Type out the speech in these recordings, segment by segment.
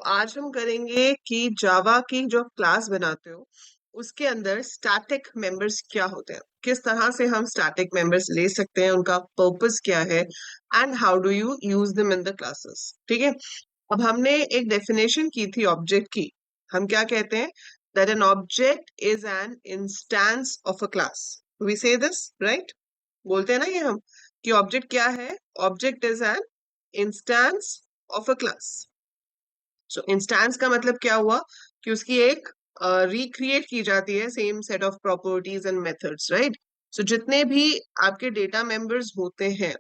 आज हम करेंगे कि जावा की जो क्लास बनाते हो उसके अंदर स्टैटिक मेंबर्स क्या होते हैं, किस तरह से हम स्टैटिक मेंबर्स ले सकते हैं, उनका पर्पस क्या है and how do you use them in the classes. ठीक है। अब हमने एक डेफिनेशन की थी ऑब्जेक्ट की। हम क्या कहते हैं? That an object is an instance of a class. We say this right. बोलते हैं ना ये हम कि ऑब्जेक्ट क्या है? Object is an instance of a class. So instance का मतलब क्या हुआ कि उसकी एक रिक्रिएट की जाती है same set of properties and methods, right. So जितने भी आपके डेटा मेंबर्स होते हैं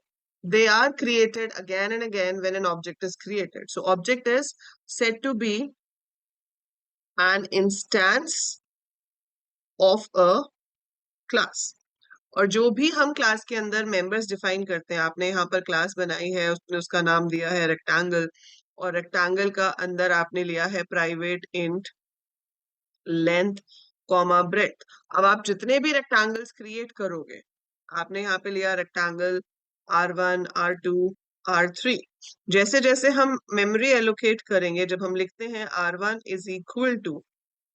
they are created again and again when an object is created. So object is said to be an instance of a class. और जो भी हम class के अंदर मेंबर्स डिफाइन करते हैं, आपने यहाँ पर क्लास बनाई है, उसने उसका नाम दिया है रेक्टेंगल, और रेक्टेंगल का अंदर आपने लिया है private int length comma breadth. अब आप जितने भी रेक्टेंगल्स क्रिएट करोगे, आपने यहाँ पे लिया रेक्टेंगल R1 R2 R3। जैसे जैसे हम मेमोरी एलोकेट करेंगे, जब हम लिखते हैं R1 is equal to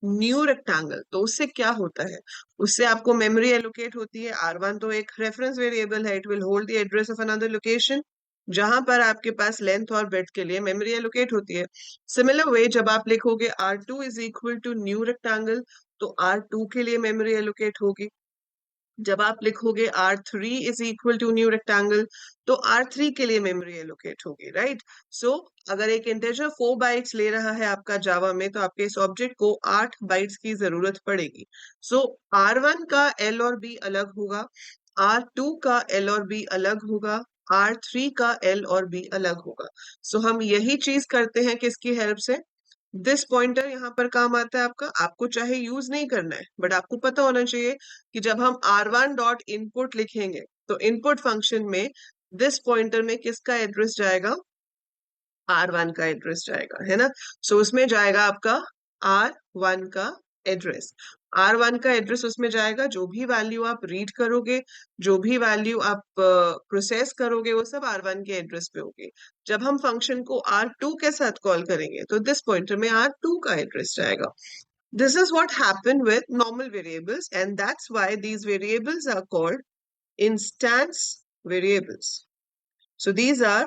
new rectangle, तो उससे क्या होता है? उससे आपको मेमोरी एलोकेट होती है। R1 तो एक रेफरेंस वेरिएबल है, it will hold the address of another location, जहां पर आपके पास लेंथ और ब्रेथ के लिए मेमोरी एलोकेट होती है। सिमिलर वे जब आप लिखोगे R2 is equal to new rectangle, तो R2 के लिए मेमोरी एलोकेट होगी। जब आप लिखोगे R3 is equal to new rectangle, तो R3 के लिए मेमोरी एलोकेट होगी, राइट। सो अगर एक इंटीजर 4 बाइट्स ले रहा है आपका जावा में, तो आपके इस ऑब्जेक्ट को 8 बाइट्स की जरूरत पड़ेगी। सो R1 का L और B अलग होगा, R2 का L और B अलग होगा, R3 का L और B अलग होगा। सो हम यही चीज करते हैं किसकी हेल्प से? दिस पॉइंटर यहाँ पर काम आता है आपका। आपको चाहे यूज नहीं करना है, बट आपको पता होना चाहिए कि जब हम R1 डॉट इनपुट लिखेंगे, तो इनपुट फंक्शन में दिस पॉइंटर में किसका एड्रेस जाएगा? R1 का एड्रेस जाएगा, है ना। सो उसमें जाएगा आपका R1 का एड्रेस। R1 का एड्रेस उसमें जाएगा, जो भी वैल्यू आप रीड करोगे, जो भी वैल्यू आप प्रोसेस करोगे, वो सब R1 के एड्रेस पे होगी। जब हम फंक्शन को R2 के साथ कॉल करेंगे, तो दिस पॉइंटर में R2 का एड्रेस जाएगा। This is what happened with normal variables, and that's why these variables are called instance variables. So these are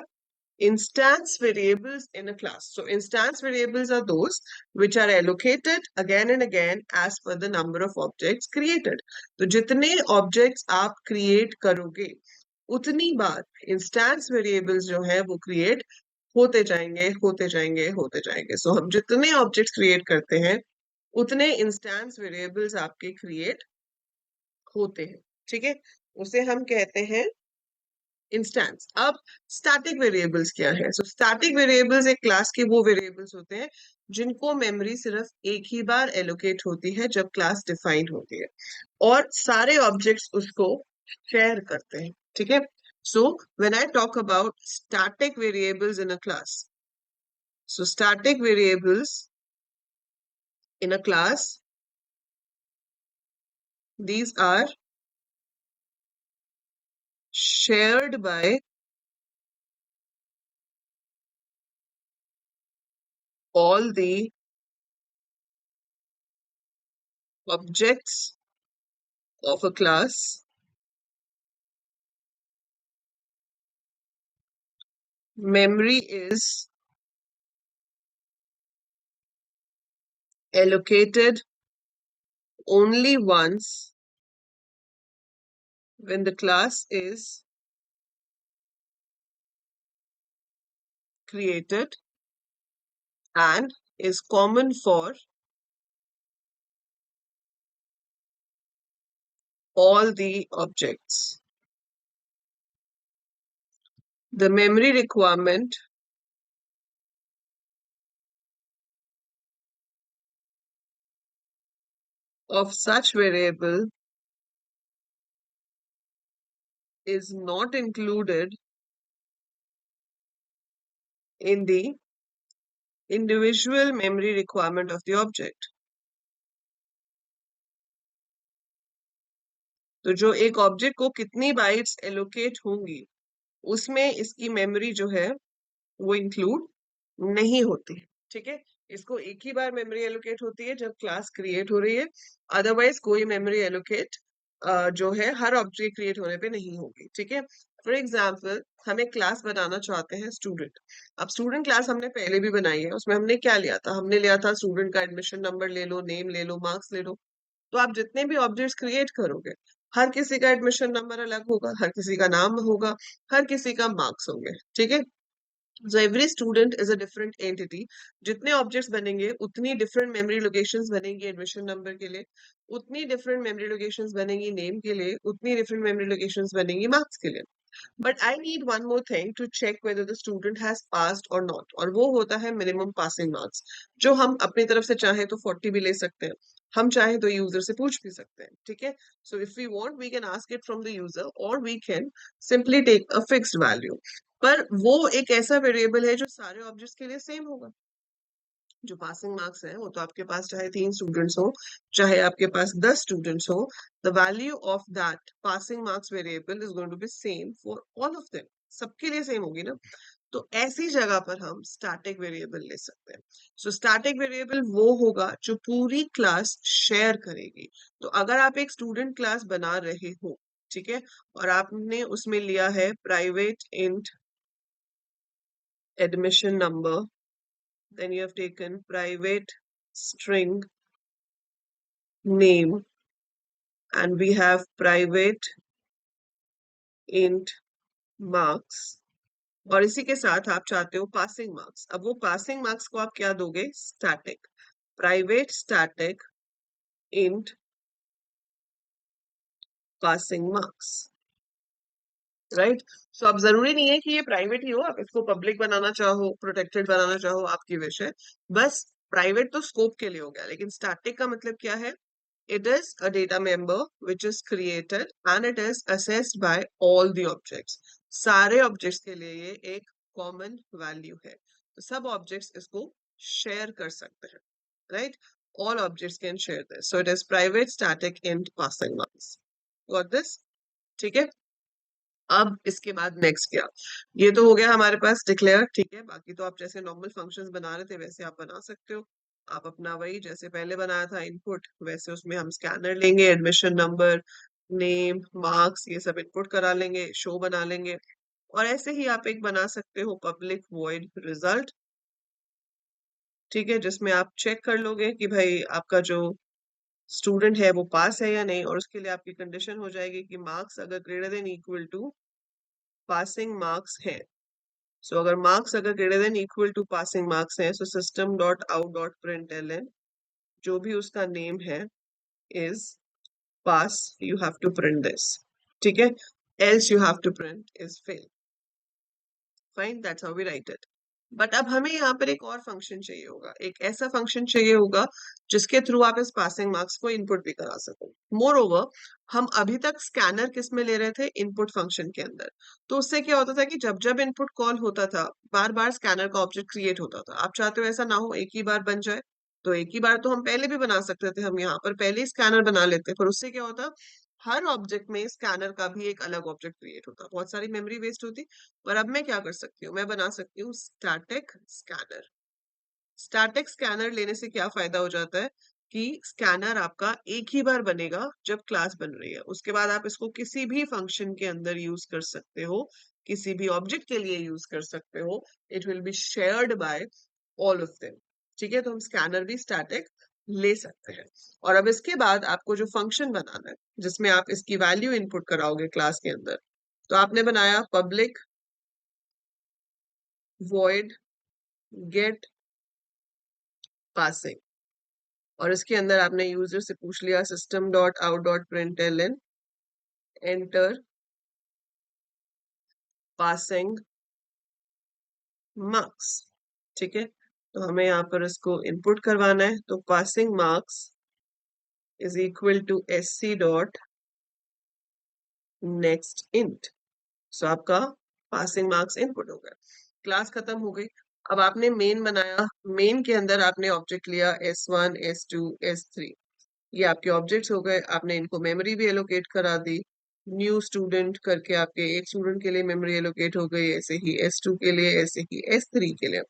instance variables in a class. So instance variables are those which are allocated again and again as per the number of objects created. तो जितने objects आप create करोगे, उतनी बार instance variables जो है वो create होते जाएंगे होते जाएंगे होते जाएंगे। So हम जितने objects create करते हैं, उतने इंस्टेंस वेरिएबल्स आपके क्रिएट होते हैं। ठीक है, उसे हम कहते हैं इंस्टेंस। अब स्टैटिक वेरिएबल्स क्या है? सो स्टैटिक वेरिएबल्स एक क्लास के वो वेरिएबल्स होते हैं जिनको मेमोरी सिर्फ एक ही बार एलोकेट होती है जब क्लास डिफाइंड होती है, और सारे ऑब्जेक्ट्स उसको शेयर करते हैं। ठीक है। So when I talk about static variables in a class, so static variables in a class, these are shared by all the objects of a class. Memory is allocated only once when the class is created and is common for all the objects. The memory requirement of such variable is not included in the individual memory requirement of the object. तो जो एक object को कितनी bytes allocate होंगी, उसमें इसकी memory जो है वो इंक्लूड नहीं होती। ठीक है, इसको एक ही बार मेमोरी एलोकेट होती है जब क्लास क्रिएट हो रही है, अदरवाइज कोई मेमोरी एलोकेट जो है हर ऑब्जेक्ट क्रिएट होने पे नहीं होगी। ठीक है, फॉर एग्जाम्पल हम एक क्लास बनाना चाहते हैं स्टूडेंट। अब स्टूडेंट क्लास हमने पहले भी बनाई है, उसमें हमने क्या लिया था, हमने लिया था स्टूडेंट का एडमिशन नंबर ले लो, नेम ले लो, मार्क्स ले लो। तो आप जितने भी ऑब्जेक्ट्स क्रिएट करोगे, हर किसी का एडमिशन नंबर अलग होगा, हर किसी का नाम होगा, हर किसी का मार्क्स होंगे। ठीक है, so every student is a different entity. जितने ऑब्जेक्ट्स बनेंगे उतनी डिफरेंट मेमोरी लोकेशंस बनेंगी एडमिशन नंबर के लिए, उतनी डिफरेंट मेमोरी लोकेशंस बनेंगी नेम के लिए, उतनी डिफरेंट मेमोरी लोकेशंस बनेंगी मार्क्स के लिए। But I need one more thing to check whether the student has passed और नॉट, और वो होता है मिनिमम पासिंग मार्क्स, जो हम अपनी तरफ से चाहे तो 40 भी ले सकते हैं, हम चाहे तो यूजर से पूछ भी सकते हैं। ठीक है, so if we want we can ask it from the user और we can simply take a fixed value. पर वो एक ऐसा वेरिएबल है जो सारे ऑब्जेक्ट्स के लिए सेम होगा। जो पासिंग मार्क्स है वो तो आपके पास चाहे 3 स्टूडेंट्स हो, चाहे आपके पास 10 स्टूडेंट्स हो, the value of that passing marks variable is going to be same for all of them. सबके लिए सेम होगी ना। तो ऐसी जगह पर हम स्टैटिक वेरिएबल ले सकते हैं। सो स्टैटिक वेरिएबल वो होगा जो पूरी क्लास शेयर करेगी। तो अगर आप एक स्टूडेंट क्लास बना रहे हो, ठीक है, और आपने उसमें लिया है private int admission number, then you have taken private string name, and we have private int marks, और इसी के साथ आप चाहते हो पासिंग मार्क्स। अब वो पासिंग मार्क्स को आप क्या दोगे, static, private static int passing marks, right. So अब जरूरी नहीं है कि ये प्राइवेट ही हो, आप इसको पब्लिक बनाना चाहो, प्रोटेक्टेड बनाना चाहो, आपकी विश है। बस प्राइवेट तो स्कोप के लिए हो गया, लेकिन स्टैटिक का मतलब क्या है, it is a data member which is created and it is assessed by all the objects. सारे objects के लिए ये एक common value है, तो सब objects इसको share कर सकते हैं, right? All objects can share this. So it is private static int passing marks. Got this? ठीक है, अब इसके बाद नेक्स्ट क्या, ये तो हो गया हमारे पास डिक्लेयर। ठीक है, बाकी तो आप जैसे नॉर्मल फंक्शंस बना रहे थे वैसे आप बना सकते हो। आप अपना वही जैसे पहले बनाया था इनपुट, वैसे उसमें हम स्कैनर लेंगे, एडमिशन नंबर, नेम, मार्क्स, ये सब इनपुट करा लेंगे, शो बना लेंगे। और ऐसे ही आप एक बना सकते हो पब्लिक वॉइड रिजल्ट, ठीक है, जिसमें आप चेक कर लोगे कि भाई आपका जो स्टूडेंट है वो पास है या नहीं, और उसके लिए आपकी कंडीशन हो जाएगी कि मार्क्स अगर greater than equal to passing marks है। सो अगर मार्क्स अगर greater than equal to passing marks है, so system dot out dot println जो भी उसका नेम है is pass, you have to print this. ठीक है, else you have to print is fail. Fine, that's how we write it. But अब हमें यहाँ पर एक और फंक्शन चाहिए होगा, एक ऐसा फंक्शन चाहिए होगा जिसके थ्रू आप इस पासिंग मार्क्स को इनपुट भी करा सको। मोर ओवर, हम अभी तक स्कैनर किस में ले रहे थे, इनपुट फंक्शन के अंदर। तो उससे क्या होता था कि जब जब इनपुट कॉल होता था, बार बार स्कैनर का ऑब्जेक्ट क्रिएट होता था। आप चाहते हो ऐसा ना हो, एक ही बार बन जाए, तो एक ही बार तो हम पहले भी बना सकते थे, हम यहाँ पर पहले ही स्कैनर बना लेते, पर उससे क्या होता, हर ऑब्जेक्ट में स्कैनर का भी एक अलग ऑब्जेक्ट क्रिएट होता, बहुत सारी मेमोरी वेस्ट होती। पर अब मैं क्या कर सकती हूँ, मैं बना सकती हूँ स्टैटिक स्कैनर। स्टैटिक स्कैनर लेने से क्या फायदा हो जाता है कि स्कैनर आपका एक ही बार बनेगा जब क्लास बन रही है, उसके बाद आप इसको किसी भी फंक्शन के अंदर यूज कर सकते हो, किसी भी ऑब्जेक्ट के लिए यूज कर सकते हो। It will be shared by all of them. ठीक है, तो हम स्कैनर भी स्टैटिक ले सकते हैं। और अब इसके बाद आपको जो फंक्शन बनाना है जिसमें आप इसकी वैल्यू इनपुट कराओगे क्लास के अंदर, तो आपने बनाया पब्लिक void get passing, और इसके अंदर आपने यूजर से पूछ लिया system dot out dot println enter passing marks. ठीक है, तो हमें यहाँ पर इसको इनपुट करवाना है, तो passing marks is equal to SC dot next int. So आपका पासिंग मार्क्स इनपुट हो गया, क्लास खत्म हो गई। अब आपने मेन बनाया, मेन के अंदर आपने ऑब्जेक्ट लिया S1 S2 S3, ये आपके ऑब्जेक्ट्स हो गए। आपने इनको मेमोरी भी एलोकेट करा दी, न्यू स्टूडेंट करके आपके एक स्टूडेंट के लिए मेमोरी एलोकेट हो गई, ऐसे ही S2 के लिए, ऐसे ही S3 के लिए।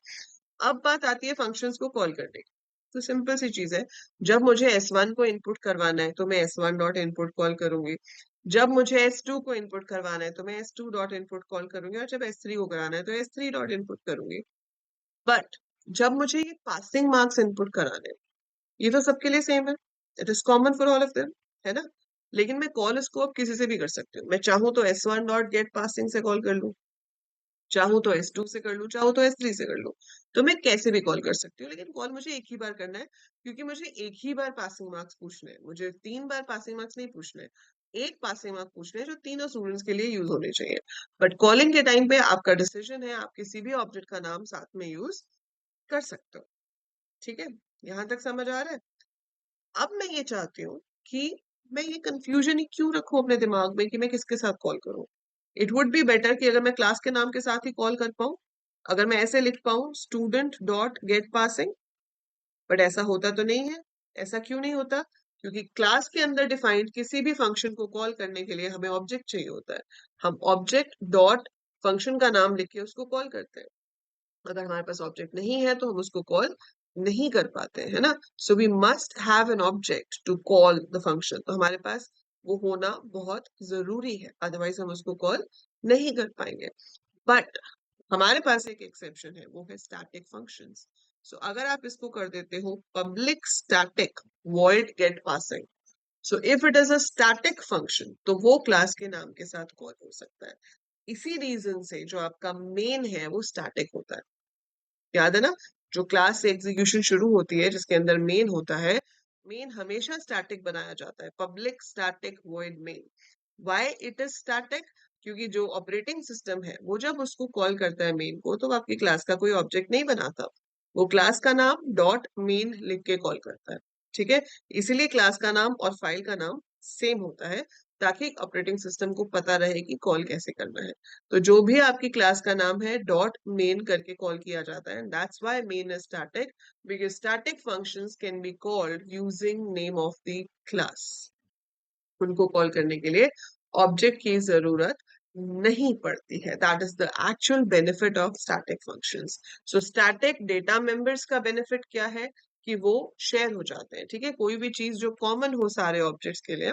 अब बात आती है फंक्शंस को कॉल करने की। तो सिंपल सी चीज है, जब मुझे S1 को इनपुट करवाना है तो मैं S1 डॉट इनपुट कॉल करूंगी। जब मुझे S2 को इनपुट करवाना है तो मैं S2 डॉट इनपुट कॉल करूंगी, और जब S3 को कराना है तो S3 डॉट इनपुट करूंगी। बट जब मुझे ये पासिंग मार्क्स इनपुट कराने हैं, ये तो सबके लिए सेम है, it is common for all of them, है ना? लेकिन मैं कॉल इसको अब किसी से भी कर सकती हूँ। मैं चाहूँ तो S1 डॉट गेट पासिंग से कॉल कर लूँ, चाहूँ तो S2 से कर लूँ, चाहूँ तो S3 से कर लूँ। तो मैं कैसे भी कॉल कर सकती हूँ, लेकिन कॉल मुझे एक ही बार करना है, क्योंकि मुझे एक ही बार पासिंग मार्क्स पूछने हैं। मुझे 3 बार पासिंग मार्क्स नहीं पूछने हैं। एक पासिंग मार्क पूछने हैं जो तीनों स्टूडेंट्स के लिए यूज होने चाहिए। बट कॉलिंग के टाइम पे आपका डिसीजन है, आप किसी भी ऑब्जेक्ट का नाम साथ में यूज कर सकते हो। ठीक है? यहाँ तक समझ आ रहा है? अब मैं ये चाहती हूँ कि मैं ये कंफ्यूजन ही क्यों रखूं अपने दिमाग में कि मैं किसके साथ कॉल करूं। इट वुड बी बेटर कि अगर मैं क्लास के नाम के साथ ही कॉल कर पाऊं, अगर मैं ऐसे लिख पाऊं student dot gate passing. But ऐसा होता तो नहीं है। ऐसा क्यों नहीं होता? क्योंकि क्लास के अंदर डिफाइंड किसी भी फंक्शन को कॉल करने के लिए हमें ऑब्जेक्ट चाहिए होता है। हम ऑब्जेक्ट डॉट फंक्शन का नाम लिख के उसको कॉल करते हैं। अगर हमारे पास ऑब्जेक्ट नहीं है तो हम उसको कॉल नहीं कर पाते, है ना? So we must have an object to call the function. तो हमारे पास वो होना बहुत जरूरी है, अदरवाइज हम उसको कॉल नहीं कर पाएंगे। बट हमारे पास एक एक्सेप्शन है, वो है स्टैटिक फंक्शंस। सो अगर आप इसको कर देते हो public static void get passing, so if it is a static function तो वो क्लास के नाम के साथ कॉल हो सकता है। इसी रीजन से जो आपका मेन है वो स्टैटिक होता है। याद है ना? जो क्लास से एग्जीक्यूशन शुरू होती है जिसके अंदर मेन होता है, मेन हमेशा स्टैटिक बनाया जाता है, public static void main. Why it is static? क्योंकि जो ऑपरेटिंग सिस्टम है वो जब उसको कॉल करता है मेन को, तो वो आपकी क्लास का कोई ऑब्जेक्ट नहीं बनाता। वो क्लास का नाम डॉट मेन लिख के कॉल करता है। ठीक है? इसीलिए क्लास का नाम और फाइल का नाम सेम होता है, ताकि ऑपरेटिंग सिस्टम को पता रहे कि कॉल कैसे करना है। तो जो भी आपकी क्लास का नाम है डॉट मेन करके कॉल किया जाता है। That's why main is static, because static functions can be called using name of the class. उनको कॉल करने के लिए ऑब्जेक्ट की जरूरत नहीं पड़ती है। That is the actual benefit of static functions. So static data members का बेनिफिट क्या है? कि वो शेयर हो जाते हैं। ठीक है? कोई भी चीज जो कॉमन हो सारे ऑब्जेक्ट्स के लिए,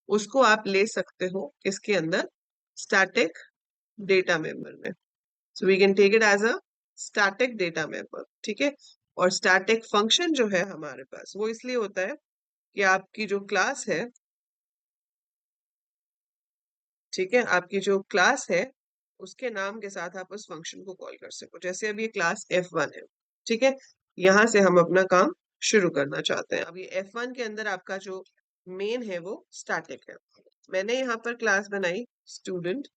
उसको आप ले सकते हो किसके अंदर? स्टैटिक डेटा मेंबर में। So we can take it as a static data member. ठीक है? और स्टैटिक फंक्शन जो है हमारे पास, वो इसलिए होता है कि आपकी जो क्लास है, ठीक है, आपकी जो क्लास है उसके नाम के साथ आप उस फंक्शन को कॉल कर सको। जैसे अब ये क्लास F1 है, ठीक है, यहाँ से हम अपना काम शुरू करना चाहते हैं। अब ये F1 के अंदर आपका जो मेन है वो स्टैटिक है। मैंने यहाँ पर क्लास बनाई स्टूडेंट।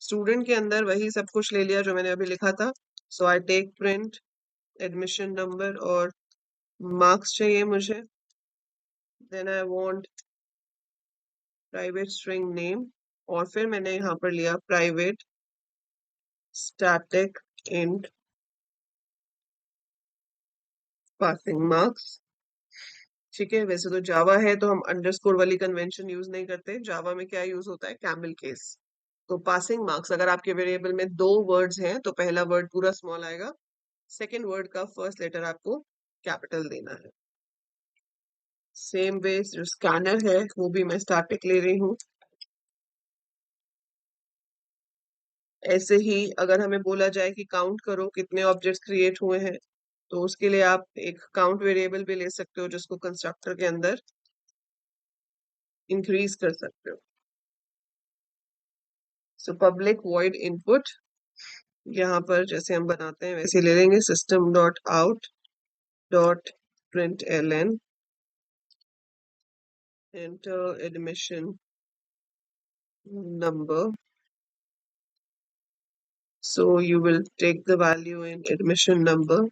स्टूडेंट के अंदर वही सब कुछ ले लिया जो मैंने अभी लिखा था। So I take print admission number और मार्क्स चाहिए मुझे। Then I want private string name, और फिर मैंने यहाँ पर लिया private static int passing marks. ठीक है? वैसे तो जावा है तो हम अंडरस्कोर वाली कन्वेंशन यूज नहीं करते। जावा में क्या यूज होता है? Camel case. तो पासिंग मार्क्स, अगर आपके वेरिएबल में दो वर्ड्स हैं तो पहला वर्ड पूरा स्मॉल आएगा, सेकेंड वर्ड का फर्स्ट लेटर आपको कैपिटल देना है। सेम वे जो स्कैनर है वो भी मैं स्टैटिक ले रही हूँ। ऐसे ही अगर हमें बोला जाए कि काउंट करो कितने ऑब्जेक्ट्स क्रिएट हुए हैं, तो उसके लिए आप एक काउंट वेरिएबल भी ले सकते हो जिसको कंस्ट्रक्टर के अंदर इंक्रीज कर सकते हो। सो पब्लिक वॉइड इनपुट, यहाँ पर जैसे हम बनाते हैं वैसे ले लेंगे, system dot out dot print L N enter admission number. So you will take the value in admission number.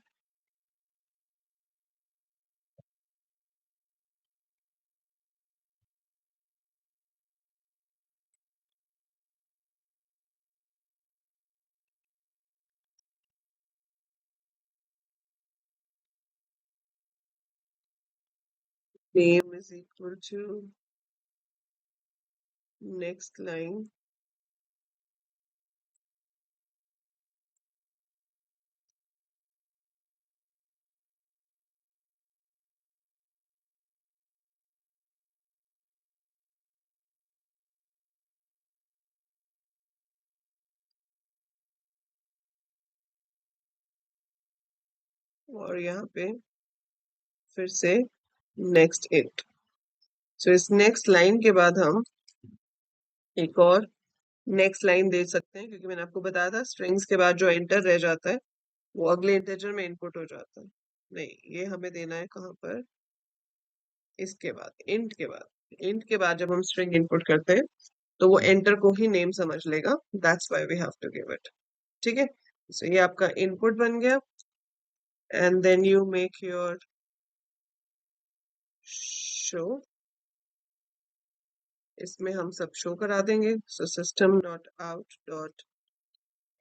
Name is equal to next line. और यहाँ पे फिर से नेक्स्ट इंट। सो इस नेक्स्ट लाइन के बाद हम एक और नेक्स्ट लाइन दे सकते हैं, क्योंकि मैंने आपको बताया था स्ट्रिंग्स के बाद जो एंटर रह जाता है वो अगले इंटीजर में इनपुट हो जाता है। नहीं, ये हमें देना है कहाँ पर, इसके बाद, इंट के बाद। इंट के बाद जब हम स्ट्रिंग इनपुट करते हैं तो वो एंटर को ही नेम समझ लेगा, that's why we have to give it. ठीक है, so ये आपका इनपुट बन गया, and then you make your show. इसमें हम सब शो करा देंगे। So system dot out dot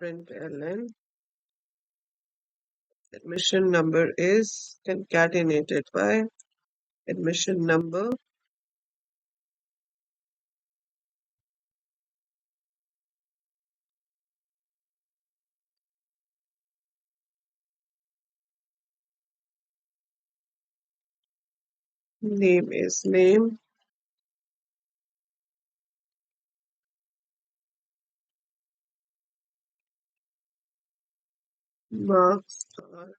println admission number is concatenated by admission number name is name, marks are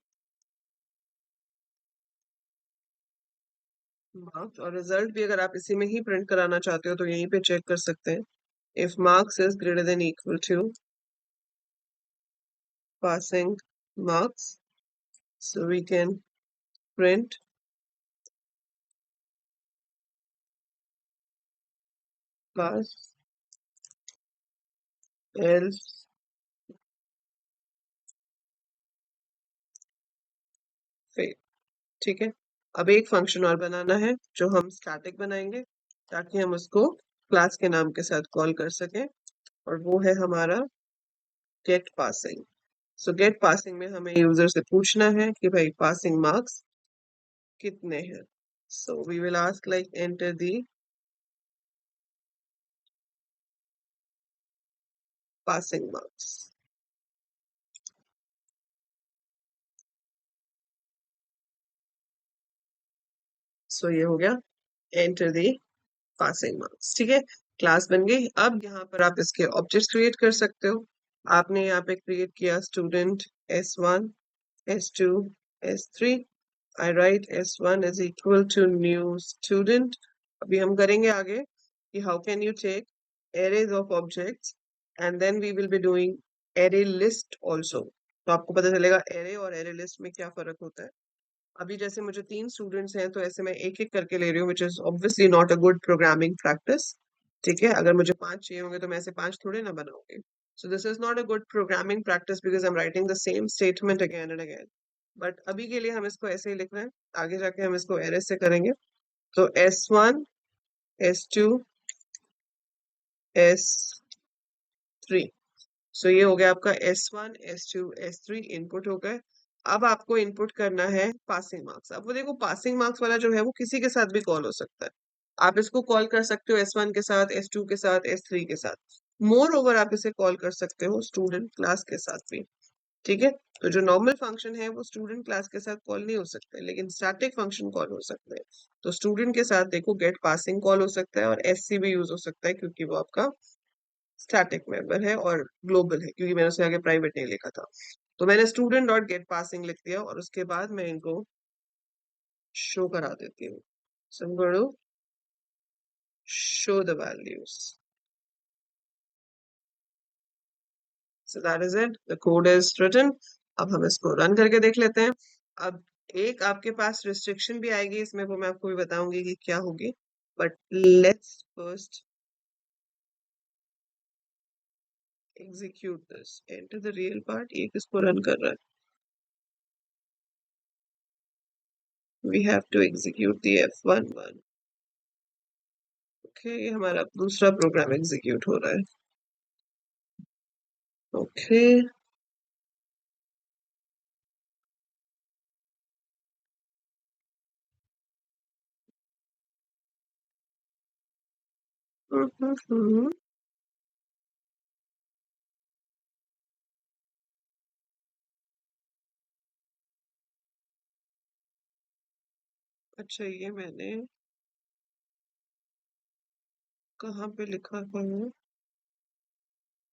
marks, और रिजल्ट भी अगर आप इसी में ही प्रिंट कराना चाहते हो तो यहीं पे चेक कर सकते हैं। If marks is greater than equal to passing marks, so we can print pass, else fail। ठीक है, अब एक फंक्शन और बनाना है जो हम स्टैटिक बनाएंगे ताकि हम उसको क्लास के नाम के साथ कॉल कर सकें, और वो है हमारा get passing. So get passing में हमें यूजर से पूछना है कि भाई पासिंग मार्क्स कितने हैं। So we will ask like enter the passing marks. So ये हो गया एंटर दी पासिंग मार्क्स। ठीक है, क्लास बन गई। अब यहाँ पर आप इसके ऑब्जेक्ट्स क्रिएट कर सकते हो। आपने यहाँ पे क्रिएट किया student S1, S2, S3। I write S1 is equal to new student। अभी हम करेंगे आगे कि how can you take arrays of objects and then we will be doing array list also। तो आपको पता चलेगा array और array list में क्या फर्क होता है। अभी जैसे मुझे 3 स्टूडेंट्स हैं तो ऐसे मैं एक एक करके ले रही हूँ, which is obviously not a good programming practice. ठीक है, अगर मुझे 5 चाहिए होंगे तो मैं ऐसे 5 थोड़े ना बनाऊंगी। So this is not a good programming practice because I am writing the same statement again and again. But अभी के लिए हम इसको ऐसे ही लिख रहे हैं, आगे जाके हम इसको एरे से करेंगे। तो S1, S2, S3। सो ये हो गया आपका S1, S2, S3 इनपुट हो गए। अब आपको इनपुट करना है पासिंग मार्क्स। अब वो देखो पासिंग मार्क्स वाला जो है वो किसी के साथ भी कॉल हो सकता है। आप इसको कॉल कर सकते हो S1 के साथ, S2 के साथ, S3 के साथ। मोर ओवर आप इसे कॉल कर सकते हो स्टूडेंट क्लास के साथ भी। ठीक है, तो जो नॉर्मल फंक्शन है वो स्टूडेंट क्लास के साथ कॉल नहीं हो सकते, लेकिन स्टैटिक फंक्शन कॉल हो सकते हैं। तो स्टूडेंट के साथ देखो गेट पासिंग कॉल हो सकता है, और SC भी यूज हो सकता है क्योंकि वो आपका स्टैटिक मेंबर है और ग्लोबल है, क्योंकि मैंने उसे आगे प्राइवेट नहीं लिखा था। तो मैंने स्टूडेंट डॉट गेट पासिंग लिख दिया और उसके बाद मैं इनको शो करा देती हूँ। So I'm going to show the values। So that is it, the code is written। अब हम इसको रन करके देख लेते हैं। अब एक आपके पास रिस्ट्रिक्शन भी आएगी इसमें, वो मैं आपको भी बताऊंगी कि क्या होगी। But let's first execute this, enter the real part. ये किसको रन कर रहा है? We have to execute the F11। Okay, ये हमारा दूसरा प्रोग्राम एग्जीक्यूट हो रहा है। ओके, अच्छा, ये मैंने कहाँ पे लिखा हुआ है?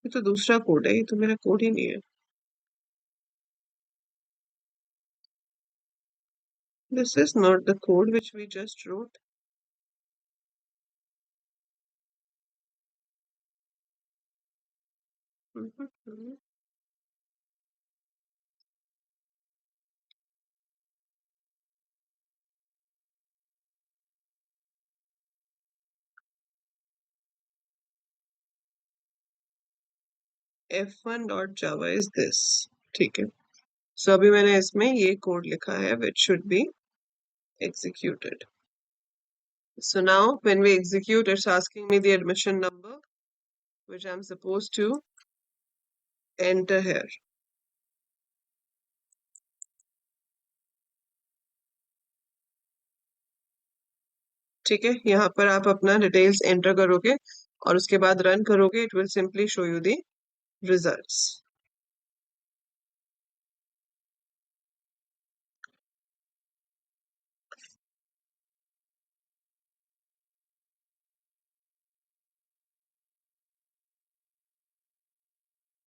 ये तो दूसरा कोड है, ये तो मेरा कोड ही नहीं है। This is not the code which we just wrote. Mhm. f1.java is this. ठीक है. So अभी मैंने इसमें ये कोड लिखा है which should be executed. So now when we execute, it's asking me the admission number which I'm supposed to enter here. ठीक है, यहाँ पर आप अपना डिटेल्स एंटर करोगे और उसके बाद रन करोगे. It will simply show you the results.